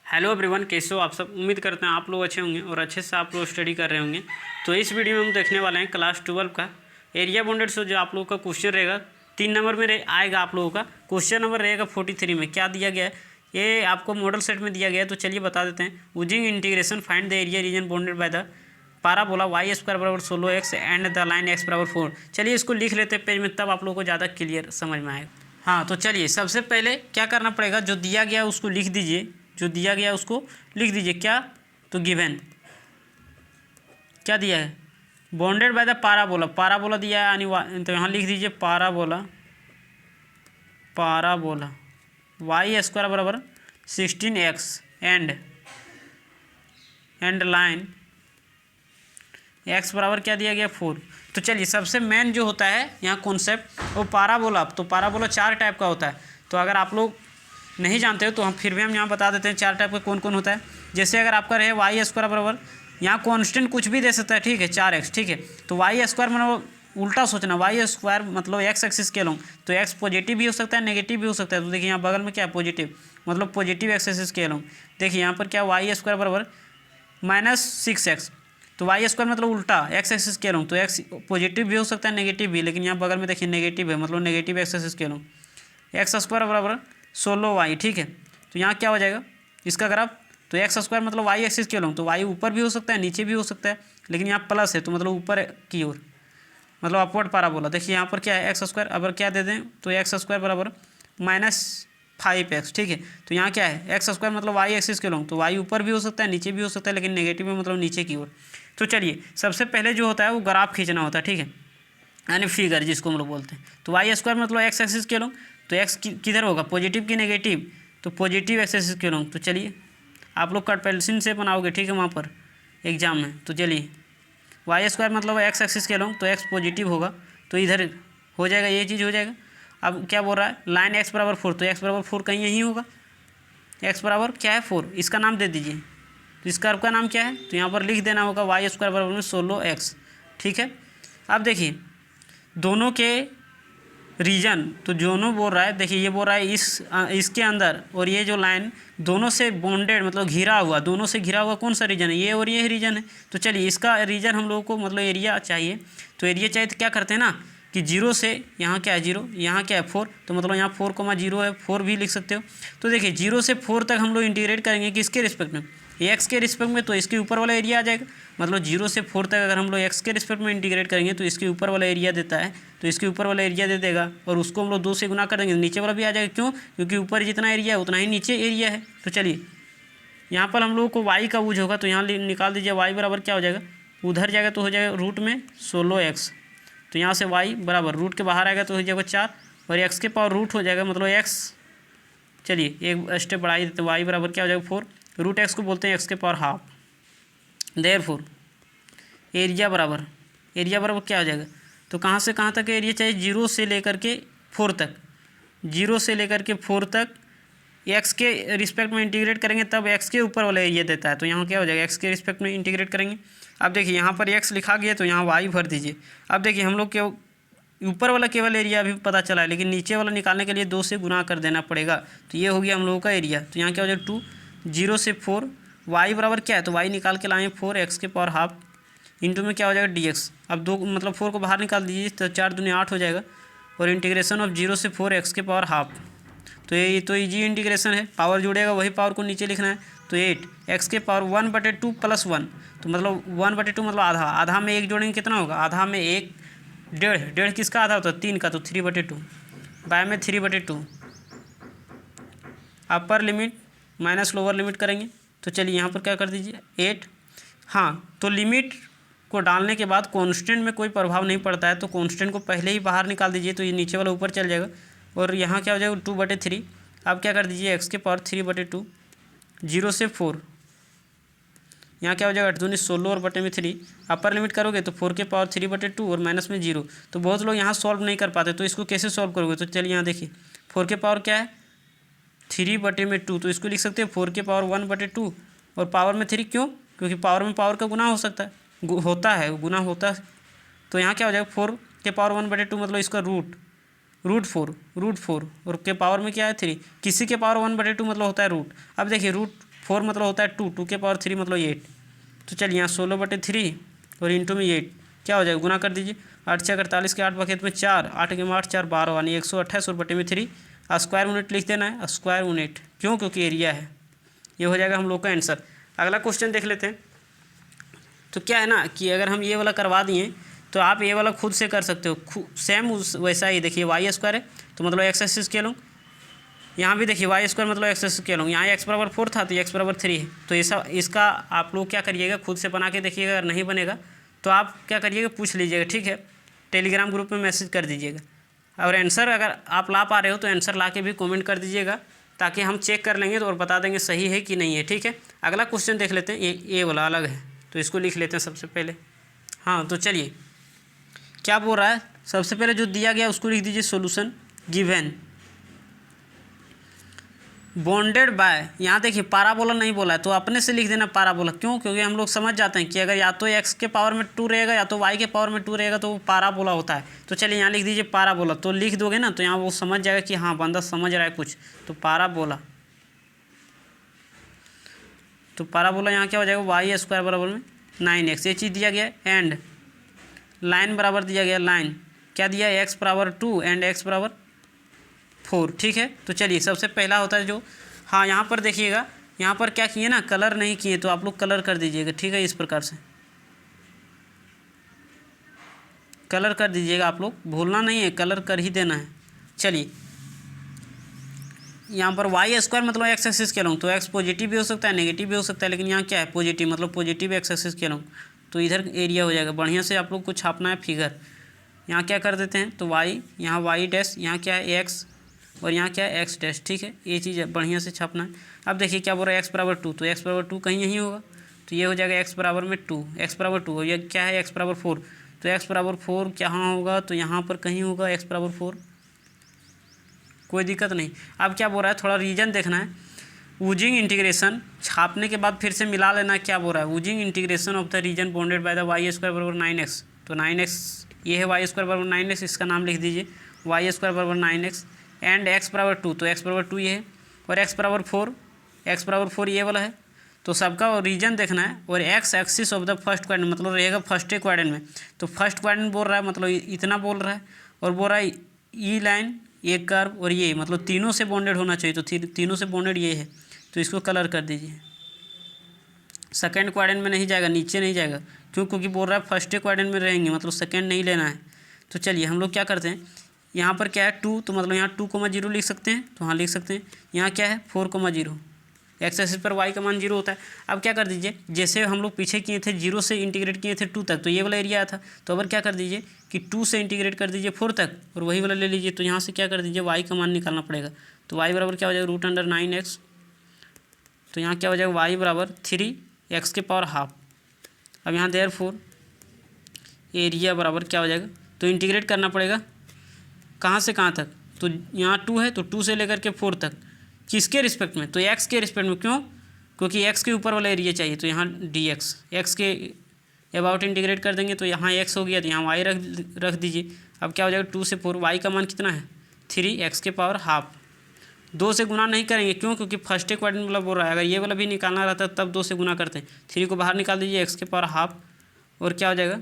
Hello everyone, कैसे हो आप सब। उम्मीद करते हैं आप लोग अच्छे होंगे और अच्छे से आप लोग स्टडी कर रहे होंगे। तो इस वीडियो में हम देखने वाले हैं क्लास 12 का एरिया बाउंडेड से जो आप लोगों का क्वेश्चन रहेगा 3 नंबर में आएगा। आप लोगों का क्वेश्चन नंबर रहेगा 43 में। क्या दिया गया है ये आपको मॉडल सेट में दिया गया है, तो चलिए बता देते हैं। Using integration find the area region bounded by the parabola y square बराबर 16x and the line x बराबर 4। चलिए इसको लिख लेते हैं पेज में, तब आप लोगों को ज़्यादा क्लियर समझ में आएगा। हाँ, तो चलिए सबसे पहले क्या करना पड़ेगा, जो दिया गया उसको लिख दीजिए। जो दिया गया उसको लिख दीजिए। क्या तो गिवन क्या दिया है, bounded by the parabola. Parabola दिया है यानी तो यहाँ लिख दीजिए पाराबोला। पाराबोला वाई स्क्वायर बराबर 16x एंड लाइन x बराबर क्या दिया गया 4। तो चलिए सबसे मेन जो होता है यहाँ कॉन्सेप्ट वो पाराबोला। तो पाराबोला 4 टाइप का होता है। तो अगर आप लोग नहीं जानते हो तो हम फिर भी हम यहाँ बता देते हैं 4 टाइप का कौन कौन होता है। जैसे अगर आपका रहे वाई स्क्वायर बराबर, यहाँ कॉन्स्टेंट कुछ भी दे सकता है, ठीक है, 4x, ठीक है। तो वाई स्क्वायर मतलब उल्टा सोचना, वाई स्क्वायर मतलब एक्स एक्सिस के लॉन्ग, तो एक्स पॉजिटिव भी हो सकता है नेगेटिव भी हो सकता है। तो देखिए यहाँ बगल में क्या है पॉजिटिव, मतलब पॉजिटिव एक्स एक्सिस के लॉन्ग। देखिए यहाँ पर क्या वाई स्क्वायर बराबर -6x, तो वाई स्क्वायर मतलब उल्टा एक्स एक्सिस के लॉन्ग, तो एक्स पॉजिटिव भी हो सकता है नेगेटिव भी, लेकिन यहाँ बगल में देखिए नेगेटिव है, मतलब नेगेटिव एक्स एक्सिस के लॉन्ग। एक्स स्क्वायर बराबर 16y, ठीक है। तो यहाँ क्या हो जाएगा इसका ग्राफ, तो एक्स स्क्वायर मतलब वाई एक्सिस के लॉन्ग, तो वाई ऊपर भी हो सकता है नीचे भी हो सकता है, लेकिन यहाँ प्लस है तो मतलब ऊपर की ओर, मतलब अपवर्ड पाराबोला। देखिए यहाँ पर क्या है एक्स स्क्वायर, अगर क्या दे दें तो एक्स स्क्वायर बराबर -5x, ठीक है। तो यहाँ क्या है एक्स स्क्वायर मतलब वाई एक्सिस के लॉन्ग, तो वाई ऊपर भी हो सकता है नीचे भी हो सकता है, लेकिन नेगेटिव में मतलब नीचे की ओर। तो चलिए सबसे पहले जो होता है वो ग्राफ खींचना होता है, ठीक है, यानी फिगर जिसको हम लोग बोलते हैं। तो वाई स्क्वायर मतलब एक्स एक्सिस के लॉन्ग, तो एक्स किधर होगा पॉजिटिव की नेगेटिव, तो पॉजिटिव एक्स एक्सिस के लॉन्ग। तो चलिए आप लोग कट पेंसिल से बनाओगे, ठीक है, वहाँ पर एग्जाम में। तो चलिए वाई स्क्वायर मतलब एक्स एक्सिस के लॉन्ग, तो एक्स पॉजिटिव होगा, तो इधर हो जाएगा, ये चीज़ हो जाएगा। अब क्या बोल रहा है लाइन एक्स बराबर 4, तो एक्स बराबर 4 कहीं यहीं होगा। एक्स बराबर क्या है 4, इसका नाम दे दीजिए। तो इस कर्व का नाम क्या है, तो यहाँ पर लिख देना होगा वाई स्क्वायर बराबर में 16x, ठीक है। अब देखिए दोनों के रीजन, तो दोनों बोल रहा है, देखिए ये बोल रहा है इसके अंदर, और ये जो लाइन दोनों से बॉन्डेड मतलब घिरा हुआ, दोनों से घिरा हुआ कौन सा रीजन है, ये और ये रीजन है। तो चलिए इसका रीजन हम लोगों को मतलब एरिया चाहिए। तो एरिया चाहिए तो क्या करते हैं ना कि 0 से यहाँ क्या है 0, यहाँ क्या है 4, तो मतलब यहाँ 4,0 है, 4 भी लिख सकते हो। तो देखिए 0 से 4 तक हम लोग इंटीग्रेट करेंगे किसके रिस्पेक्ट में, एक्स के रिस्पेक्ट में, तो इसके ऊपर वाला एरिया आ जाएगा। मतलब 0 से 4 तक अगर हम लोग एक्स के रिस्पेक्ट में इंटीग्रेट करेंगे तो इसके ऊपर वाला एरिया देता है, तो इसके ऊपर वाला एरिया दे देगा, और उसको हम लोग 2 से गुना कर देंगे, नीचे वाला भी आ जाएगा। क्यों, क्योंकि ऊपर जितना एरिया है उतना ही नीचे एरिया है। तो चलिए यहाँ पर हम लोगों को वाई का यूज होगा, तो यहाँ निकाल दीजिए वाई बराबर क्या हो जाएगा, उधर जाएगा तो हो जाएगा रूट में 16x, तो यहाँ से वाई बराबर रूट के बाहर आएगा तो हो जाएगा 4, और एक्स के पावर रूट हो जाएगा मतलब एक्स। चलिए एक स्टेप बढ़ा ही देते, वाई बराबर क्या हो जाएगा 4, रूट एक्स को बोलते हैं एक्स के पावर हाफ। देयरफॉर एरिया बराबर क्या हो जाएगा, तो कहाँ से कहाँ तक एरिया चाहिए, 0 से लेकर के 4 तक, 0 से लेकर के 4 तक एक्स के रिस्पेक्ट में इंटीग्रेट करेंगे तब एक्स के ऊपर वाला एरिया देता है। तो यहाँ क्या हो जाएगा एक्स के रिस्पेक्ट में इंटीग्रेट करेंगे। अब देखिए यहाँ पर एक्स लिखा गया तो यहाँ वाई भर दीजिए। अब देखिए हम लोग के ऊपर वाला केवल एरिया अभी पता चला है, लेकिन नीचे वाला निकालने के लिए 2 से गुना कर देना पड़ेगा। तो ये हो गया हम लोगों का एरिया। तो यहाँ क्या हो जाएगा 2, 0 से 4, वाई बराबर क्या है, तो वाई निकाल के लाएँ 4 एक्स के पावर हाफ, इंटू में क्या हो जाएगा dx। अब 2 मतलब 4 को बाहर निकाल दीजिए तो 4 दूनी 8 हो जाएगा, और इंटीग्रेशन ऑफ 0 से 4 एक्स के पावर हाफ। तो ये तो ईजी इंटीग्रेशन है, पावर जुड़ेगा वही पावर को नीचे लिखना है। तो 8 एक्स के पावर 1/2 + 1, तो मतलब 1/2 मतलब आधा, आधा में 1 जोड़ेंगे कितना होगा, आधा में 1 डेढ़ किसका आधा होता है 3 का, तो 3/2, बाय में 3/2, upper limit minus lower limit करेंगे। तो चलिए यहाँ पर क्या कर दीजिए 8। हाँ, तो लिमिट को डालने के बाद कांस्टेंट में कोई प्रभाव नहीं पड़ता है, तो कांस्टेंट को पहले ही बाहर निकाल दीजिए, तो ये नीचे वाला ऊपर चल जाएगा, और यहाँ क्या हो जाएगा 2/3। अब क्या कर दीजिए एक्स के पावर 3/2, 0 से 4, यहाँ क्या हो जाएगा 8 दूनी 16 और बटे में 3, अपर लिमिट करोगे तो 4 के पावर 3/2 और माइनस में 0। तो बहुत लोग यहाँ सॉल्व नहीं कर पाते, तो इसको कैसे सॉल्व करोगे, तो चलिए यहाँ देखिए 4 के पावर क्या है 3/2, तो इसको लिख सकते हैं 4 के पावर 1/2 और पावर में 3। क्यों, क्योंकि पावर में पावर का गुना हो सकता है, गुना होता है। तो यहाँ क्या हो जाएगा 4 के पावर 1/2 मतलब इसका रूट 4 और के पावर में क्या है 3, किसी के पावर 1/2 मतलब होता है रूट। अब देखिए रूट 4 मतलब होता है 2, 2 के पावर 3 मतलब 8। तो चलिए यहाँ 16/3 और इंटू में 8 क्या हो जाएगा, गुना कर दीजिए। 8 6 48 के 8 बखेत में 4, 8 के 8 4 12 यानी 128 और बटे में 3 स्क्वायर यूनिट लिख देना है, स्क्वायर यूनिट क्यों, क्योंकि एरिया है। ये हो जाएगा हम लोग का आंसर। अगला क्वेश्चन देख लेते हैं। तो क्या है ना कि अगर हम ये वाला करवा दिए तो आप ये वाला खुद से कर सकते हो, सेम वैसा ही। देखिए वाई स्क्वायर है तो मतलब एक्स एक्सिस स्केल लूँ, यहाँ भी देखिए वाई स्क्वायर मतलब एक्स एक्सिस स्केल लूँ, यहाँ एक्स बराबर 4 था तो एक्स बराबर 3 है। तो ऐसा इसका आप लोग क्या करिएगा, खुद से बना के देखिएगा। अगर नहीं बनेगा तो आप क्या करिएगा, पूछ लीजिएगा, ठीक है। टेलीग्राम ग्रुप में मैसेज कर दीजिएगा। और आंसर अगर आप ला पा रहे हो तो आंसर ला के भी कमेंट कर दीजिएगा, ताकि हम चेक कर लेंगे तो और बता देंगे सही है कि नहीं है, ठीक है। अगला क्वेश्चन देख लेते हैं। ये वाला अलग है तो इसको लिख लेते हैं सबसे पहले। हाँ तो चलिए क्या बोल रहा है, सबसे पहले जो दिया गया उसको लिख दीजिए सॉल्यूशन गिवन बॉन्डेड बाय। यहाँ देखिए पाराबोला नहीं बोला है तो अपने से लिख देना पाराबोला, क्यों, क्योंकि हम लोग समझ जाते हैं कि अगर या तो एक्स के पावर में 2 रहेगा या तो वाई के पावर में 2 रहेगा तो वो पाराबोला होता है। तो चलिए यहाँ लिख दीजिए पाराबोला, तो लिख दोगे ना तो यहाँ वो समझ जाएगा कि हाँ बंदा समझ रहा है कुछ। तो पाराबोला, तो पाराबोला यहाँ क्या हो जाएगा, वाई स्क्वायर बराबर में 9x, ये चीज़ दिया गया। एंड लाइन बराबर दिया गया, लाइन क्या दिया, x बराबर 2 एंड x बराबर 4, ठीक है। तो चलिए सबसे पहला होता है जो, हाँ यहाँ पर देखिएगा, यहाँ पर क्या किए ना, कलर नहीं किए तो आप लोग कलर कर दीजिएगा, ठीक है। इस प्रकार से कलर कर दीजिएगा, आप लोग भूलना नहीं है, कलर कर ही देना है। चलिए यहाँ पर वाई स्क्वायर मतलब एक्स एक्सिस के लूँ तो एक्स पॉजिटिव भी हो सकता है नेगेटिव भी हो सकता है, लेकिन यहाँ क्या है पॉजिटिव, मतलब पॉजिटिव एक्स एक्सिस के लूँ तो इधर एरिया हो जाएगा। बढ़िया से आप लोग को छापना है फिगर। यहाँ क्या कर देते हैं तो वाई, यहाँ वाई डैश, यहाँ क्या है एक्स और यहाँ क्या है एक्स डैश, ठीक है। ये चीज़ बढ़िया से छापना है। अब देखिए क्या बोल रहा है एक्स बराबर 2, तो एक्स बराबर 2 कहीं यहीं होगा तो ये हो जाएगा एक्स बराबर में 2, एक्स बराबर 2 और ये क्या है एक्स बराबर 4, तो एक्स बराबर 4 कहाँ होगा, तो यहाँ पर कहीं होगा एक्स बराबर 4, कोई दिक्कत नहीं। अब क्या बोल रहा है, थोड़ा रीजन देखना है। यूजिंग इंटीग्रेशन, छापने के बाद फिर से मिला लेना क्या बोल रहा है, using integration of the region bounded by the y square बराबर 9x, तो 9x ये है वाई स्क्वायर बराबर 9x, इसका नाम लिख दीजिए वाई स्क्वायर बराबर 9x एंड एक्स बराबर 2, तो एक्स बराबर 2 ये है और एक्स बराबर 4, एक्स बराबर 4 ये वाला है। तो सबका रीजन देखना है। और x axis of the first quadrant मतलब रहेगा फर्स्ट क्वाड्रेंट में, तो फर्स्ट क्वाड्रेंट बोल रहा है मतलब इतना बोल रहा है और बोल रहा है ई लाइन एक कर्व और ये मतलब तीनों से बॉन्डेड होना चाहिए, तो तीनों से बॉन्डेड ये है तो इसको कलर कर दीजिए। सेकेंड क्वाड्रेंट में नहीं जाएगा, नीचे नहीं जाएगा, क्यों, क्योंकि बोल रहा है फर्स्ट क्वाड्रेंट में रहेंगे मतलब सेकेंड नहीं लेना है। तो चलिए हम लोग क्या करते हैं, यहाँ पर क्या है 2, तो मतलब यहाँ 2,0 लिख सकते हैं, तो हाँ लिख सकते हैं। यहाँ क्या है 4,0, एक्स एक्सिस पर वाई का मान 0 होता है। अब क्या कर दीजिए, जैसे हम लोग पीछे किए थे 0 से इंटीग्रेट किए थे 2 तक, तो ये वाला एरिया आया था, तो अब क्या कर दीजिए कि 2 से इंटीग्रेट कर दीजिए 4 तक और वही वाला ले लीजिए। तो यहाँ से क्या कर दीजिए वाई का मान निकालना पड़ेगा, तो वाई बराबर क्या हो जाएगा √9x, तो यहाँ क्या हो जाएगा वाई बराबर 3x के पावर हाफ। अब यहाँ देयरफॉर एरिया बराबर क्या हो जाएगा, तो इंटीग्रेट करना पड़ेगा कहाँ से कहाँ तक, तो यहाँ 2 है तो 2 से लेकर के 4 तक, किसके रिस्पेक्ट में, तो एक्स के रिस्पेक्ट में, क्यों, क्योंकि एक्स के ऊपर वाला एरिया चाहिए, तो यहाँ dx एक्स के अबाउट इंटीग्रेट कर देंगे तो यहाँ एक्स हो गया तो यहाँ वाई रख दीजिए। अब क्या हो जाएगा 2 से 4, वाई का मान कितना है 3x के पावर हाफ। 2 से गुना नहीं करेंगे, क्यों, क्योंकि फर्स्ट क्वाड्रेंट वाला बोल रहा है, अगर ये वाला भी निकालना रहता तब 2 से गुना करते हैं। 3 को बाहर निकाल दीजिए x के पावर हाफ और क्या हो जाएगा,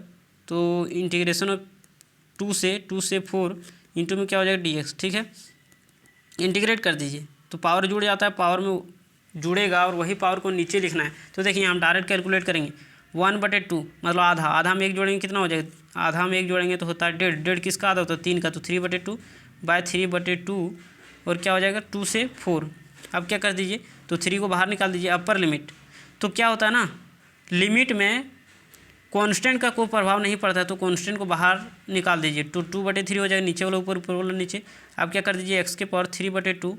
तो इंटीग्रेशन ऑफ 2 से 4 इंटू में क्या हो जाएगा dx, ठीक है। इंटीग्रेट कर दीजिए तो पावर जुड़ जाता है, पावर में जुड़ेगा और वही पावर को नीचे लिखना है। तो देखिए हम डायरेक्ट कैलकुलेट करेंगे 1/2 मतलब आधा, आधा में 1 जोड़ेंगे कितना हो जाएगा, आधा में 1 जोड़ेंगे तो होता है 1.5, 1.5 किसका आधा होता है 3 का, तो 3/2 बाय 3/2 और क्या हो जाएगा 2 से 4। अब क्या कर दीजिए, तो 3 को बाहर निकाल दीजिए अपर लिमिट। तो क्या होता है ना, लिमिट में कांस्टेंट का कोई प्रभाव नहीं पड़ता है, तो कांस्टेंट को बाहर निकाल दीजिए, तो 2/3 हो जाएगा, नीचे वाला ऊपर, ऊपर वाला नीचे। अब क्या कर दीजिए x के पावर 3/2,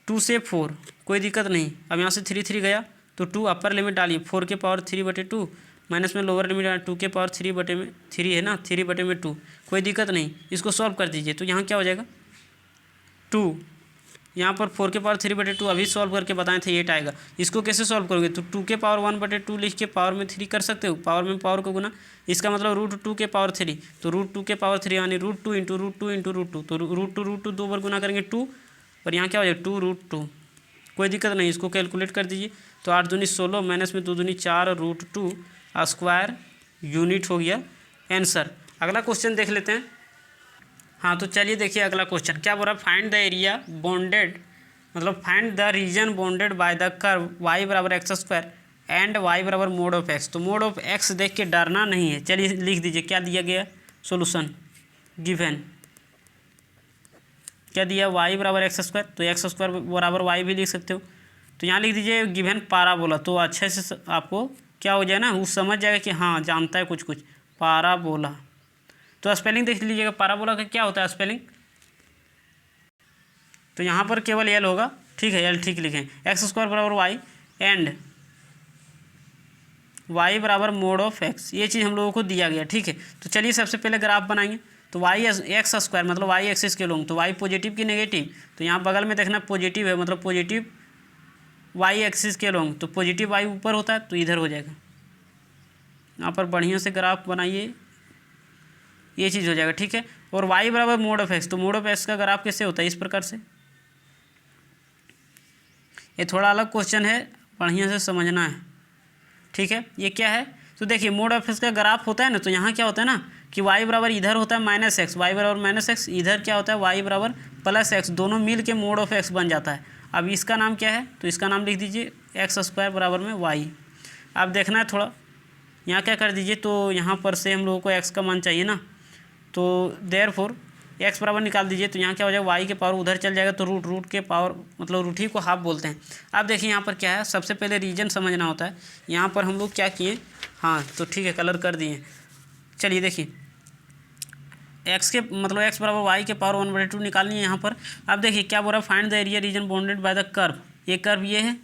2 से 4 कोई दिक्कत नहीं। अब यहाँ से 3 गया तो 2 अपर लिमिट डालिए, 4 के पावर 3/2 माइनस में लोअर लिमिट 2 के पावर 3 है ना, 3/2 कोई दिक्कत नहीं। इसको सॉल्व कर दीजिए तो यहाँ क्या हो जाएगा 2, यहाँ पर 4 के पावर 3/2 अभी सॉल्व करके बताए थे 8 आएगा। इसको कैसे सॉल्व करोगे, तो 2 के पावर 1/2 लिख के पावर में 3 कर सकते हो, पावर में पावर को गुना, इसका मतलब √2 के पावर 3, तो √2 के पावर 3 यानी √2 इंटू √2 इंटू √2, तो √2 2 बार गुना करेंगे 2 और यहाँ क्या हो जाएगा 2√2 कोई दिक्कत नहीं, इसको कैलकुलेट कर दीजिए। तो 8 दूनी 16 माइनस में 2 दूनी 4 √2 स्क्वायर यूनिट हो गया आंसर। अगला क्वेश्चन देख लेते हैं। हाँ तो चलिए देखिए अगला क्वेश्चन क्या बोल रहा है, फाइंड द एरिया बॉन्डेड, मतलब find the region bounded by the curve y बराबर एक्स स्क्वायर एंड y बराबर मोड ऑफ एक्स। तो मोड ऑफ एक्स देख के डरना नहीं है। चलिए लिख दीजिए क्या दिया गया सोल्यूशन गिवन, क्या दिया y बराबर एक्स स्क्वायर, तो एक्स स्क्वायर बराबर y भी लिख सकते हो। तो यहाँ लिख दीजिए गिवन पाराबोला, तो अच्छे से आपको क्या हो जाए ना, वो समझ जाएगा कि हाँ जानता है कुछ कुछ, पाराबोला। तो स्पेलिंग देख लीजिएगा, पाराबोला का क्या होता है स्पेलिंग, तो यहाँ पर केवल एल होगा, ठीक है, एल ठीक लिखें। एक्स स्क्वायर बराबर वाई एंड वाई बराबर मोड ऑफ एक्स, ये चीज़ हम लोगों को दिया गया, ठीक है। तो चलिए सबसे पहले ग्राफ बनाएंगे। तो वाई एक्स स्क्वायर मतलब वाई एक्सिस के लोग, तो वाई पॉजिटिव की नेगेटिव, तो यहाँ बगल में देखना पॉजिटिव है, मतलब पॉजिटिव वाई एक्सिस के लोग, तो पॉजिटिव वाई ऊपर होता है तो इधर हो जाएगा। यहाँ पर बढ़िया से ग्राफ बनाइए, ये चीज़ हो जाएगा, ठीक है। और y बराबर मोड ऑफ एक्स, तो मोड ऑफ एक्स का ग्राफ कैसे होता है, इस प्रकार से। ये थोड़ा अलग क्वेश्चन है, बढ़िया से समझना है, ठीक है। ये क्या है, तो देखिए मोड ऑफ एक्स का ग्राफ होता है ना, तो यहाँ क्या होता है ना कि y बराबर इधर होता है माइनस एक्स, वाई बराबर माइनस एक्स, इधर क्या होता है y बराबर प्लस एक्स, दोनों मिल के मोड ऑफ एक्स बन जाता है। अब इसका नाम क्या है, तो इसका नाम लिख दीजिए एक्स स्क्वायर बराबर में y। अब देखना है थोड़ा, यहाँ क्या कर दीजिए, तो यहाँ पर से हम लोगों को x का मान चाहिए ना, तो देयरफॉर x बराबर निकाल दीजिए। तो यहाँ क्या हो जाएगा, y के पावर उधर चल जाएगा, तो रूट के पावर मतलब रूट ही को हाफ बोलते हैं। अब देखिए यहाँ पर क्या है, सबसे पहले रीजन समझना होता है। यहाँ पर हम लोग क्या किए, हाँ तो ठीक है कलर कर दिए। चलिए देखिए x के मतलब x बराबर y के पावर 1/2 निकालनी है यहाँ पर। अब देखिए क्या बोल रहा है, find the area region bounded by the curve, ये कर्व ये है,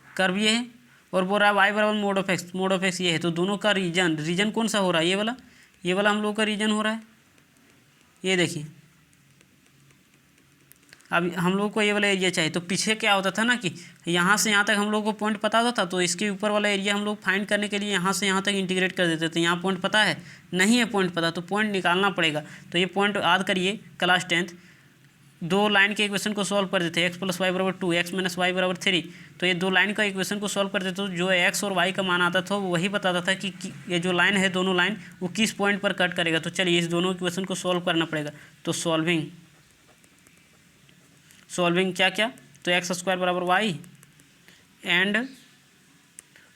कर्व ये है, और बोल रहा है y बराबर mod of x, mode of x ये है। तो दोनों का रीजन कौन सा हो रहा है, ये वाला हम लोग का रीजन हो रहा है, ये देखिए। अब हम लोग को ये वाला एरिया चाहिए, तो पीछे क्या होता था ना कि यहाँ से यहाँ तक हम लोग को पॉइंट पता होता था, तो इसके ऊपर वाला एरिया हम लोग फाइंड करने के लिए यहाँ से यहाँ तक इंटीग्रेट कर देते थे। यहाँ पॉइंट पता है, नहीं है पॉइंट पता, तो पॉइंट निकालना पड़ेगा। तो ये पॉइंट याद करिए क्लास 10th, दो लाइन के इक्वेशन को सॉल्व कर देते, एक्स प्लस वाई बराबर 2, एक्स माइनस वाई बराबर 3। तो ये दो लाइन का इक्वेशन को सॉल्व करते तो जो एक्स और वाई का मान आता था वो वही बताता था कि ये जो लाइन है, दोनों लाइन वो किस पॉइंट पर कट करेगा। तो चलिए इस दोनों इक्वेशन को सॉल्व करना पड़ेगा। तो सॉल्विंग क्या क्या, तो एक्स स्क्वायर बराबर वाई एंड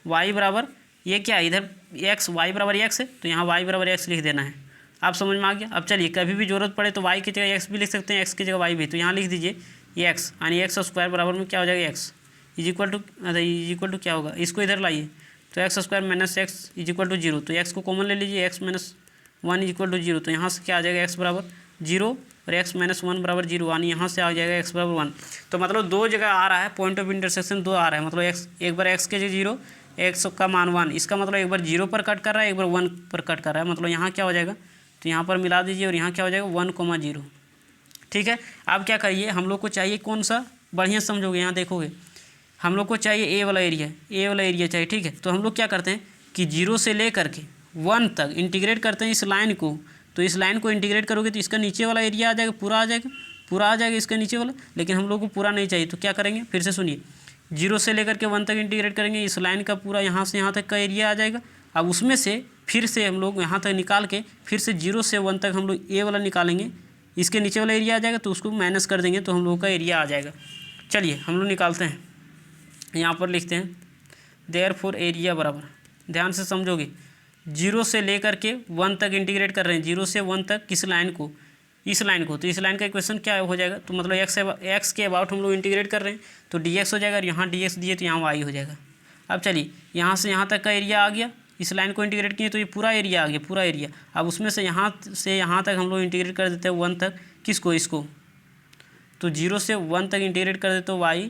वाई बराबर ये क्या, इधर एक्स वाई बराबर एक्स है, तो यहाँ वाई बराबर एक्स लिख देना है। आप समझ में आ गया। अब चलिए कभी भी जरूरत पड़े तो y की जगह x भी लिख सकते हैं, x की जगह y भी। तो यहाँ लिख दीजिए ये x, यानी एक्स स्क्वायर बराबर में क्या हो जाएगा, x इज इक्वल टू क्या होगा, इसको इधर लाइए, तो x square minus x is equal to 0। तो x को कॉमन ले लीजिए, x minus 1 is equal to 0। तो यहाँ से क्या आ जाएगा, x बराबर 0 और x माइनस 1 बराबर 0, यानी यहाँ से आ जाएगा x बराबर 1। तो मतलब दो जगह आ रहा है, पॉइंट ऑफ इंटरसेक्शन दो आ रहा है, मतलब x एक बार x के जगह 0, x का मान 1, इसका मतलब एक बार 0 पर कट कर रहा है, एक बार 1 पर कट कर रहा है। मतलब यहाँ क्या हो जाएगा, तो यहाँ पर मिला दीजिए और यहाँ क्या हो जाएगा 1,0। ठीक है। अब क्या करिए, हम लोग को चाहिए कौन सा, बढ़िया समझोगे, यहाँ देखोगे, हम लोग को चाहिए ए वाला एरिया चाहिए। ठीक है। तो हम लोग क्या करते हैं कि 0 से ले करके 1 तक इंटीग्रेट करते हैं इस लाइन को। तो इस लाइन को इंटीग्रेट करोगे तो इसका नीचे वाला एरिया आ जाएगा, पूरा आ जाएगा इसका नीचे वाला। लेकिन हम लोग को पूरा नहीं चाहिए, तो क्या करेंगे, फिर से सुनिए, 0 से लेकर के 1 तक इंटीग्रेट करेंगे, इस लाइन का पूरा यहाँ से यहाँ तक का एरिया आ जाएगा। अब उसमें से फिर से हम लोग यहाँ तक निकाल के फिर से 0 से 1 तक हम लोग ए वाला निकालेंगे, इसके नीचे वाला एरिया आ जाएगा, तो उसको माइनस कर देंगे तो हम लोग का एरिया आ जाएगा। चलिए हम लोग निकालते हैं, यहाँ पर लिखते हैं देयरफॉर एरिया बराबर, ध्यान से समझोगे, 0 से लेकर के 1 तक इंटीग्रेट कर रहे हैं, 0 से 1 तक किस लाइन को, इस लाइन को। तो इस लाइन का इक्वेशन क्या हो जाएगा, तो मतलब एक्स के अबाउट हम लोग इंटीग्रेट कर रहे हैं, तो dx हो जाएगा, और यहाँ dx दिए तो यहाँ y हो जाएगा। अब चलिए यहाँ से यहाँ तक का एरिया आ गया, इस लाइन को इंटीग्रेट किए तो ये पूरा एरिया आ गया, पूरा एरिया। अब उसमें से यहाँ तक हम लोग इंटीग्रेट कर देते हैं 1 तक, किसको, इसको। तो 0 से 1 तक इंटीग्रेट कर देते हो y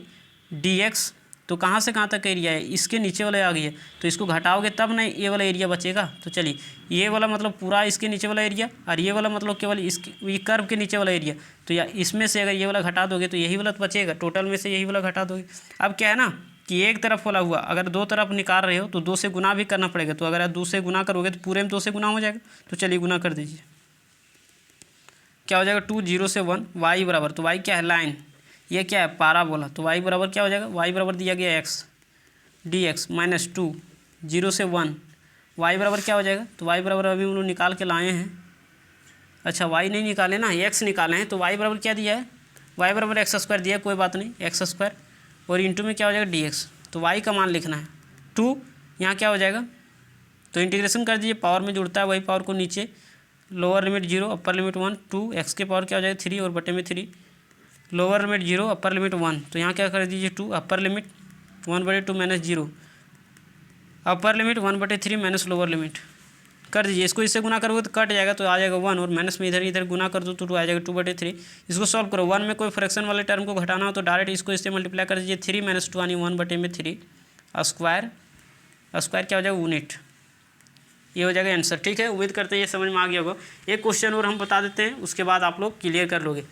dx, तो कहाँ से कहाँ तक एरिया है, इसके नीचे वाला आ गया, तो इसको घटाओगे तब ना ये वाला एरिया बचेगा। तो चलिए ये वाला मतलब पूरा इसके नीचे वाला एरिया, और ये वाला मतलब केवल इसके ये कर्व के नीचे वाला एरिया। तो या इसमें से अगर ये वाला घटा दोगे तो यही वाला बचेगा, टोटल में से यही वाला घटा दोगे। अब क्या है ना कि एक तरफ वाला हुआ, अगर दो तरफ निकाल रहे हो तो 2 से गुना भी करना पड़ेगा। तो अगर आप 2 से गुना करोगे तो पूरे में 2 से गुना हो जाएगा। तो चलिए गुना कर दीजिए, क्या हो जाएगा 2 0 से 1 y बराबर, तो y क्या है, लाइन, ये क्या है पाराबोला, तो y बराबर क्या हो जाएगा, y बराबर दिया गया x dx माइनस 2 0 से 1, y बराबर क्या हो जाएगा, तो y बराबर अभी हम लोग निकाल के लाए हैं, अच्छा y नहीं निकाले ना, x निकाले हैं, तो y बराबर क्या दिया है, y बराबर एक्स स्क्वायर दिया है, कोई बात नहीं एक्स स्क्वायर और इंटू में क्या हो जाएगा dx, तो y का मान लिखना है 2, यहाँ क्या हो जाएगा, तो इंटीग्रेशन कर दीजिए, पावर में जुड़ता है वही पावर को नीचे, lower limit 0 upper limit 1 2 x के पावर क्या हो जाएगा 3 और बटे में 3, लोअर लिमिट 0 अपर लिमिट 1, तो यहाँ क्या कर दीजिए 2 upper limit 1/2 minus 0 upper limit 1/3 minus lower limit कर दीजिए, इसको इससे गुना करोगे तो कट जाएगा, तो आ जाएगा 1 और माइनस में इधर इधर गुना कर दो तो 2 आ जाएगा 2/3। इसको सॉल्व करो, 1 में कोई फ्रैक्शन वाले टर्म को घटाना हो तो डायरेक्ट इसको इससे मल्टीप्लाई कर दीजिए, 3 - 2 यानी 1/3 स्क्वायर क्या हो जाएगा यूनिट, ये हो जाएगा आंसर। ठीक है, उम्मीद करते हैं ये समझ में आ गया होगा। एक क्वेश्चन और हम बता देते हैं, उसके बाद आप लोग क्लियर कर लोगे।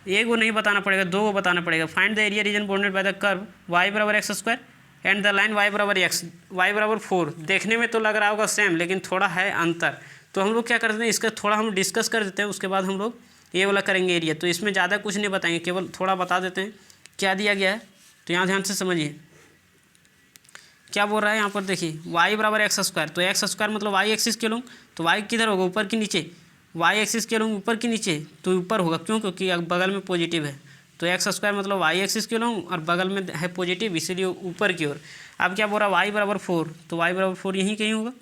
एक को नहीं बताना पड़ेगा, दो को बताना पड़ेगा। Find the area region bounded by the curve y बराबर x square and the line y बराबर x, y बराबर 4। देखने में तो लग रहा होगा सेम, लेकिन थोड़ा है अंतर, तो हम लोग क्या करते हैं इसका थोड़ा हम डिस्कस कर देते हैं, उसके बाद हम लोग ये वाला करेंगे एरिया। तो इसमें ज़्यादा कुछ नहीं बताएंगे, केवल थोड़ा बता देते हैं क्या दिया गया है। तो यहाँ ध्यान से समझिए क्या बोल रहा है यहाँ पर, देखिए y बराबर एक्स स्क्वायर, तो एक्स स्क्वायर मतलब y एक्सिस के लूँ, तो y किधर होगा ऊपर की नीचे, y एक्सिस के लूँ ऊपर की नीचे, तो ऊपर होगा, क्यों, क्योंकि बगल में पॉजिटिव है, तो एक्स स्क्वायर मतलब y एक्सिस के लूँ और बगल में है पॉजिटिव, इसीलिए ऊपर की ओर। अब क्या बोल रहा है y बराबर 4, तो y बराबर 4 यहीं कहीं होगा,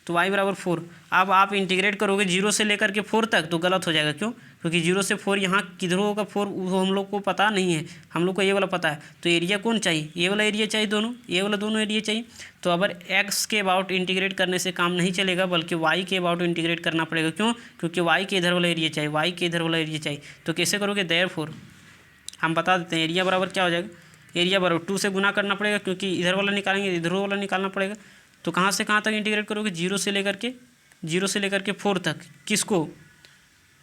तो y बराबर 4। अब आप इंटीग्रेट करोगे 0 से लेकर के 4 तक तो गलत हो जाएगा, क्यों, क्योंकि 0 से 4 यहाँ किधर होगा 4 वो हम लोग को पता नहीं है, हम लोग को ये वाला पता है। तो एरिया कौन चाहिए, ये वाला एरिया चाहिए, दोनों ये वाला दोनों एरिया चाहिए। तो अगर x के अबाउट इंटीग्रेट करने से काम नहीं चलेगा, बल्कि y के अबाउट इंटीग्रेट करना पड़ेगा, क्यों, क्योंकि y के इधर वाला एरिया चाहिए, y के इधर वाला एरिया चाहिए। तो कैसे करोगे, देयरफॉर हम बता देते हैं, एरिया बराबर क्या हो जाएगा, एरिया बराबर 2 से गुना करना पड़ेगा, क्योंकि इधर वाला निकालेंगे इधर वाला निकालना पड़ेगा। तो कहाँ से कहाँ तक इंटीग्रेट करोगे, 0 से लेकर के 4 तक,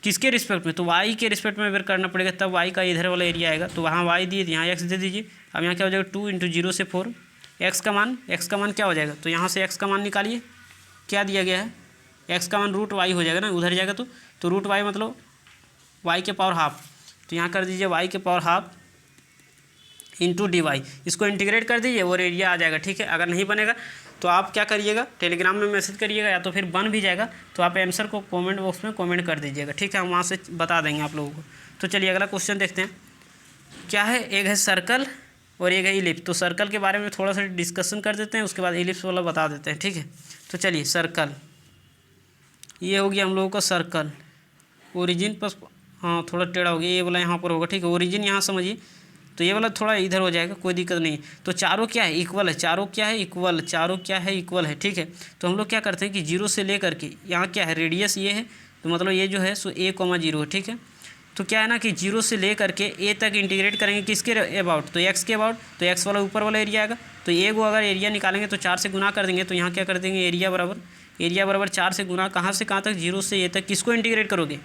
किसके रिस्पेक्ट में, तो y के रिस्पेक्ट में अगर करना पड़ेगा, तब y का इधर वाला एरिया आएगा। तो वहाँ y दिए, यहाँ x दे दीजिए। अब यहाँ क्या हो जाएगा 2 × 0 से 4, x का मान क्या हो जाएगा, तो यहाँ से x का मान निकालिए, क्या दिया गया है, x का मान √y हो जाएगा ना, उधर जाएगा तो √y मतलब y के पावर हाफ, तो यहाँ कर दीजिए y के पावर हाफ इंटू dy, इसको इंटीग्रेट कर दीजिए और एरिया आ जाएगा। ठीक है, अगर नहीं बनेगा तो आप क्या करिएगा, टेलीग्राम में मैसेज करिएगा, या तो फिर बन भी जाएगा तो आप आंसर को कमेंट बॉक्स में कमेंट कर दीजिएगा। ठीक है, हम वहाँ से बता देंगे आप लोगों को। तो चलिए अगला क्वेश्चन देखते हैं क्या है। एक है सर्कल और एक है इलिप्स। तो सर्कल के बारे में थोड़ा सा डिस्कशन कर देते हैं, उसके बाद इलिप्स वाला बता देते हैं। ठीक है, तो चलिए सर्कल, ये हो गया हम लोगों का सर्कल, ओरिजिन प्लस, हाँ थोड़ा टेढ़ा हो गया, ये वाला यहाँ पर होगा। ठीक है, ओरिजिन यहाँ समझिए, तो ये वाला थोड़ा इधर हो जाएगा, कोई दिक्कत नहीं। तो चारों क्या है, इक्वल है, चारों क्या है इक्वल है। ठीक है, तो हम लोग क्या करते हैं कि 0 से लेकर के यहाँ क्या है, रेडियस ये है, तो मतलब ये जो है सो a,0 है। ठीक है, तो क्या है ना कि 0 से लेकर के a तक इंटीग्रेट करेंगे, किसके अबाउट, तो x के अबाउट, तो x वाला ऊपर वाला एरिया आएगा। तो a को अगर एरिया निकालेंगे तो 4 से गुना कर देंगे, तो यहाँ क्या कर देंगे, एरिया बराबर 4 से गुना, कहाँ से कहाँ तक, 0 से a तक। किसको इंटीग्रेट करोगे,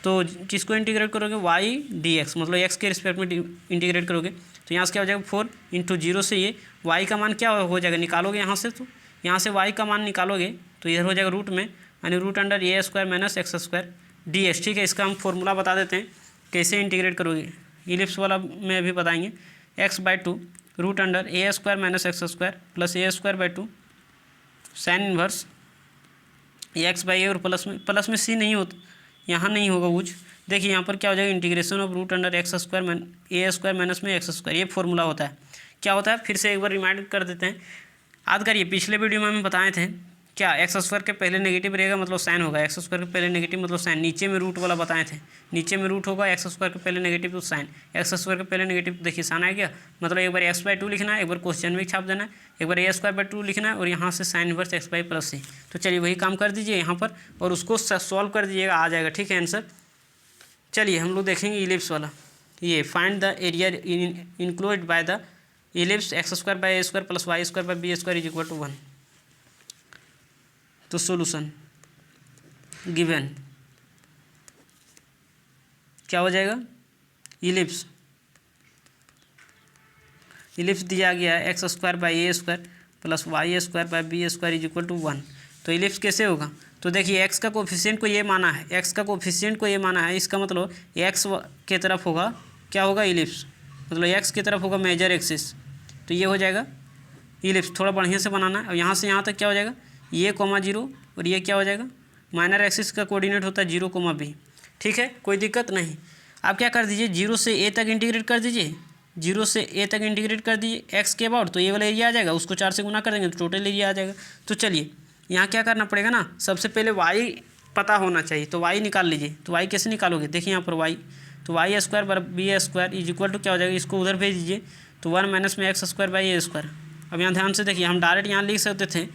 तो किसको इंटीग्रेट करोगे, y dx मतलब x के रिस्पेक्ट में इंटीग्रेट करोगे। तो यहाँ से क्या हो जाएगा 4 × 0 से ये y का मान क्या हो जाएगा, निकालोगे यहाँ से, तो यहाँ से y का मान निकालोगे तो इधर हो जाएगा रूट में, यानी √a² - x² dx। ठीक है, इसका हम फॉर्मूला बता देते हैं कैसे इंटीग्रेट करोगे, इलिप्स वाला में अभी बताएंगे। x/2 √a² - x² plus a²/2 sign inverse x/a, और प्लस में c नहीं होता, यहाँ नहीं होगा कुछ। देखिए यहाँ पर क्या हो जाएगा, इंटीग्रेशन ऑफ √a² - x², ये फॉर्मूला होता है। क्या होता है, फिर से एक बार रिमाइंड कर देते हैं, याद करिए। पिछले वीडियो में हमें बताए थे क्या, x² के पहले नेगेटिव रहेगा मतलब साइन होगा, x² के पहले नेगेटिव मतलब साइन, नीचे में रूट वाला बताए थे, नीचे में रूट होगा, x² के पहले नेगेटिव तो साइन, x² के पहले नेगेटिव, देखिए साइन आ गया, मतलब एक बार x/2 लिखना है, एक बार क्वेश्चन में छाप देना है, एक बार a²/2 लिखना है, और यहाँ से साइन इनवर्स x/+c। तो चलिए वही काम कर दीजिए यहाँ पर, और उसको सॉल्व कर दीजिएगा, आ जाएगा। ठीक है आंसर। चलिए हम लोग देखेंगे इलिप्स वाला, ये find the area include by the ellipse x² / a² + y² / b² = 1। तो सॉल्यूशन गिवन क्या हो जाएगा, इलिप्स दिया गया है x² / a² + y² / b² = 1। तो इलिप्स कैसे होगा, तो देखिए x का कोफिशिएंट को ये माना है, इसका मतलब x के तरफ होगा, क्या होगा, इलिप्स मतलब एक्स की तरफ होगा मेजर एक्सिस, तो ये हो जाएगा इलिप्स। थोड़ा बढ़िया से बनाना है। और यहाँ से यहाँ तक क्या हो जाएगा, ये कोमा 0 और ये क्या हो जाएगा, माइनर एक्सिस का कोऑर्डिनेट होता है 0 कोमा बी। ठीक है, कोई दिक्कत नहीं। आप क्या कर दीजिए, 0 से ए तक इंटीग्रेट कर दीजिए, 0 से ए तक इंटीग्रेट कर दीजिए एक्स के अबाउट, तो ये वाला एरिया आ जाएगा, उसको 4 से गुना कर देंगे तो टोटल एरिया आ जाएगा। तो चलिए यहाँ क्या करना पड़ेगा ना, सबसे पहले वाई पता होना चाहिए, तो वाई निकाल लीजिए। तो वाई कैसे निकालोगे, देखिए यहाँ पर वाई, तो वाई स्क्वायर बराबर b square is equal to क्या हो जाएगा, इसको उधर भेज दीजिए, तो 1 माइनस में x square by a square. अब यहाँ ध्यान से देखिए, हम डायरेक्ट यहाँ लिख सकते थे,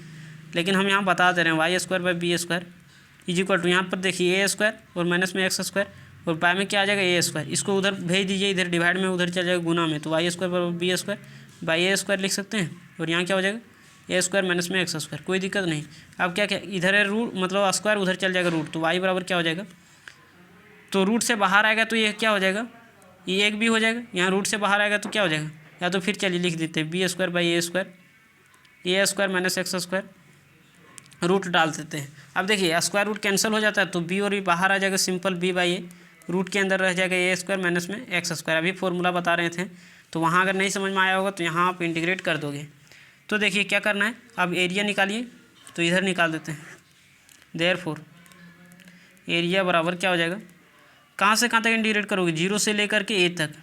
लेकिन हम यहाँ बता दे रहे हैं y square by b square is equal to, यहाँ पर देखिए ए स्क्वायर और माइनस में एक्स स्क्वायर और बाय में क्या आ जाएगा ए स्क्वायर, इसको उधर भेज दीजिए, इधर डिवाइड में उधर चल जाएगा गुना में, तो वाई स्क्वायर बराबर b square by a square लिख सकते हैं। और यहाँ क्या हो जाएगा, ए स्क्वायर माइनस में एक्स स्क्वायर, कोई दिक्कत नहीं। अब क्या क्या इधर है रूट, मतलब स्क्वायर उधर चल जाएगा रूट, तो वाई बराबर क्या हो जाएगा, तो रूट से बाहर आएगा तो ये क्या हो जाएगा, ये एक भी हो जाएगा, यहाँ रूट से बाहर आएगा तो क्या हो जाएगा, या तो फिर चलिए लिख देते हैं b square by a square minus x square, root डाल देते हैं। अब देखिए स्क्वायर रूट कैंसिल हो जाता है, तो बी और बी बाहर आ जाएगा, simple b by a, root के अंदर रह जाएगा ए स्क्वायर माइनस में एक्स स्क्वायर। अभी फॉर्मूला बता रहे थे, तो वहाँ अगर नहीं समझ में आया होगा तो यहाँ आप इंटीग्रेट कर दोगे। तो देखिए क्या करना है, अब एरिया निकालिए, तो इधर निकाल देते हैं, देयरफॉर एरिया बराबर क्या हो जाएगा, कहाँ से कहाँ तक इंटीग्रेट करोगे, 0 से लेकर के ए तक,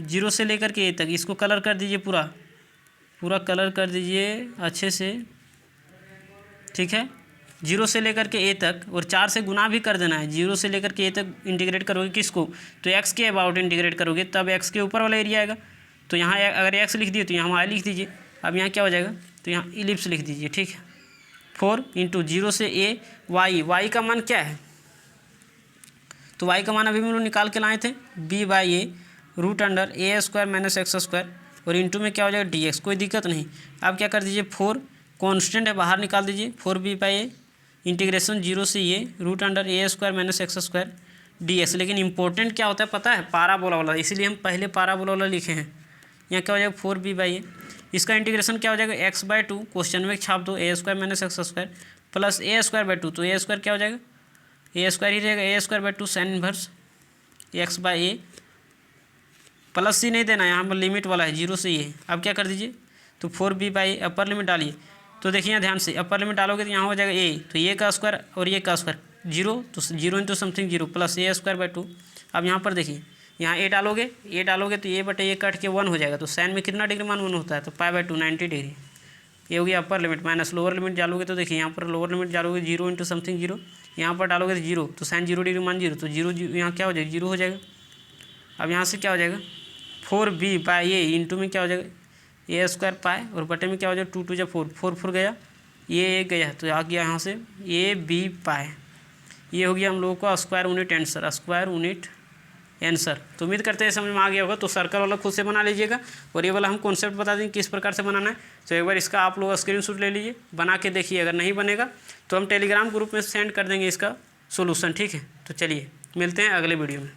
0 से लेकर के ए तक, इसको कलर कर दीजिए, पूरा कलर कर दीजिए अच्छे से, ठीक है। 0 से लेकर के ए तक और 4 से गुना भी कर देना है, 0 से लेकर के ए तक इंटीग्रेट करोगे किसको, तो एक्स के अबाउट इंटीग्रेट करोगे, तब एक्स के ऊपर वाला एरिया आएगा। तो यहाँ अगर एक्स लिख दिए तो यहाँ वाई लिख दीजिए। अब यहाँ क्या हो जाएगा, तो यहाँ इलिप्स लिख दीजिए, ठीक है। 4 इंटू 0 से ए वाई का मान क्या है, तो वाई का मान अभी हम लोग निकाल के लाए थे, b by a root under a square minus x square और इंटू में क्या हो जाएगा डी एक्स, कोई दिक्कत नहीं। अब क्या कर दीजिए, 4 कॉन्स्टेंट है बाहर निकाल दीजिए, 4 बी बाई ए इंटीग्रेशन 0 से a root under a square minus x square d x. लेकिन इंपॉर्टेंट क्या होता है पता है, पाराबोला वाला, इसीलिए हम पहले पाराबोला वाला लिखे हैं। यहाँ क्या हो जाएगा 4 बी बाई ए, इसका इंटीग्रेशन क्या हो जाएगा एक्स बाई 2, क्वेश्चन में छाप दो, a square minus x square plus a square by 2, तो ए स्क्वायर क्या हो जाएगा, ए स्क्वायर ही रहेगा, a square by 2 sine inverse x by a, plus c नहीं देना, यहाँ पर लिमिट वाला है 0 से ए। अब क्या कर दीजिए, तो 4 बी बाई अपर लिमिट डालिए, तो देखिए यहाँ ध्यान से अपर लिमिट डालोगे तो यहाँ हो जाएगा ए, तो ये का स्क्वायर और ये का स्क्वायर 0, तो 0 into something 0 plus a square by 2। अब यहाँ पर देखिए, यहाँ ए डालोगे तो ये बटे ये कट के 1 हो जाएगा, तो साइन में कितना डिग्री मान 1 होता है, तो पाई बाई 2 90 डिग्री। ये हो गया upper limit, minus lower limit डालोगे तो देखिए यहाँ पर लोअर लिमिट डालोगे 0 इंटू समथिंग 0, यहाँ पर डालोगे तो 0, तो साइन 0 डिग्री मान 0, तो 0 यहाँ क्या हो जाएगा 0 हो जाएगा। अब यहाँ से क्या हो जाएगा 4 बी बाई ए इंटू में क्या हो जाएगा ए स्क्वायर पाए और बटे में क्या हो जाएगा 2 2 4 4 4 गया, ये एक गया, तो आ गया यहाँ से ए बी पाए। ये हो गया हम लोगों का स्क्वायर यूनिट आंसर। तो उम्मीद करते हैं समझ में आ गया होगा। तो सर्कल वाला खुद से बना लीजिएगा और ये वाला हम कॉन्सेप्ट बता देंगे किस प्रकार से बनाना है। तो एक बार इसका आप लोग स्क्रीनशॉट ले लीजिए, बना के देखिए, अगर नहीं बनेगा तो हम टेलीग्राम ग्रुप में सेंड कर देंगे इसका सोल्यूशन, ठीक है। तो चलिए मिलते हैं अगले वीडियो में।